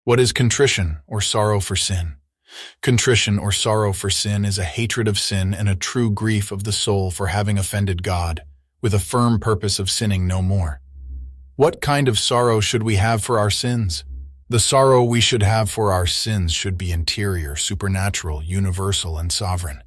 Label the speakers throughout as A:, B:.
A: What is contrition, or sorrow for sin? Contrition, or sorrow for sin, is a hatred of sin and a true grief of the soul for having offended God, with a firm purpose of sinning no more. What kind of sorrow should we have for our sins? The sorrow we should have for our sins should be interior, supernatural, universal, and sovereign.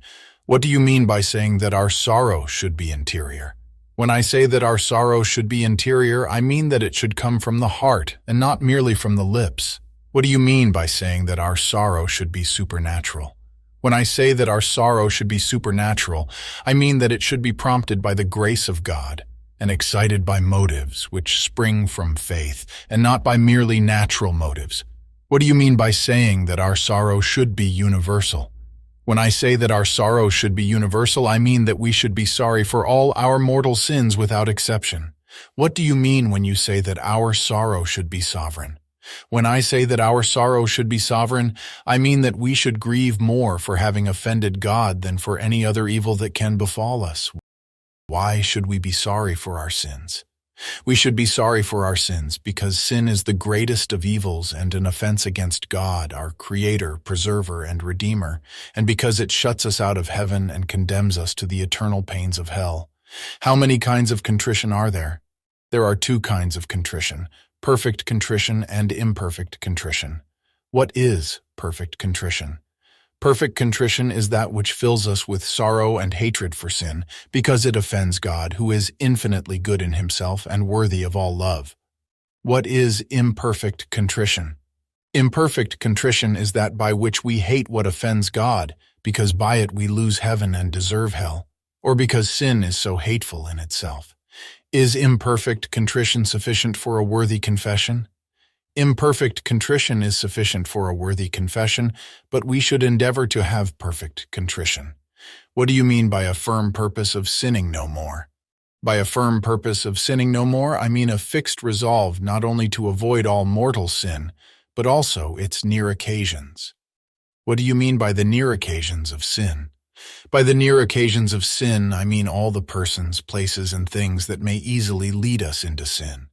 A: What do you mean by saying that our sorrow should be interior? When I say that our sorrow should be interior, I mean that it should come from the heart and not merely from the lips. What do you mean by saying that our sorrow should be supernatural? When I say that our sorrow should be supernatural, I mean that it should be prompted by the grace of God and excited by motives which spring from faith and not by merely natural motives. What do you mean by saying that our sorrow should be universal? When I say that our sorrow should be universal, I mean that we should be sorry for all our mortal sins without exception. What do you mean when you say that our sorrow should be sovereign? When I say that our sorrow should be sovereign, I mean that we should grieve more for having offended God than for any other evil that can befall us. Why should we be sorry for our sins? We should be sorry for our sins because sin is the greatest of evils and an offense against God, our Creator, Preserver, and Redeemer, and because it shuts us out of heaven and condemns us to the eternal pains of hell. How many kinds of contrition are there? There are two kinds of contrition: perfect contrition and imperfect contrition. What is perfect contrition? Perfect contrition is that which fills us with sorrow and hatred for sin, because it offends God, who is infinitely good in himself and worthy of all love. What is imperfect contrition? Imperfect contrition is that by which we hate what offends God, because by it we lose heaven and deserve hell, or because sin is so hateful in itself. Is imperfect contrition sufficient for a worthy confession? Imperfect contrition is sufficient for a worthy confession, but we should endeavor to have perfect contrition. What do you mean by a firm purpose of sinning no more? By a firm purpose of sinning no more, I mean a fixed resolve not only to avoid all mortal sin, but also its near occasions. What do you mean by the near occasions of sin? By the near occasions of sin, I mean all the persons, places, and things that may easily lead us into sin.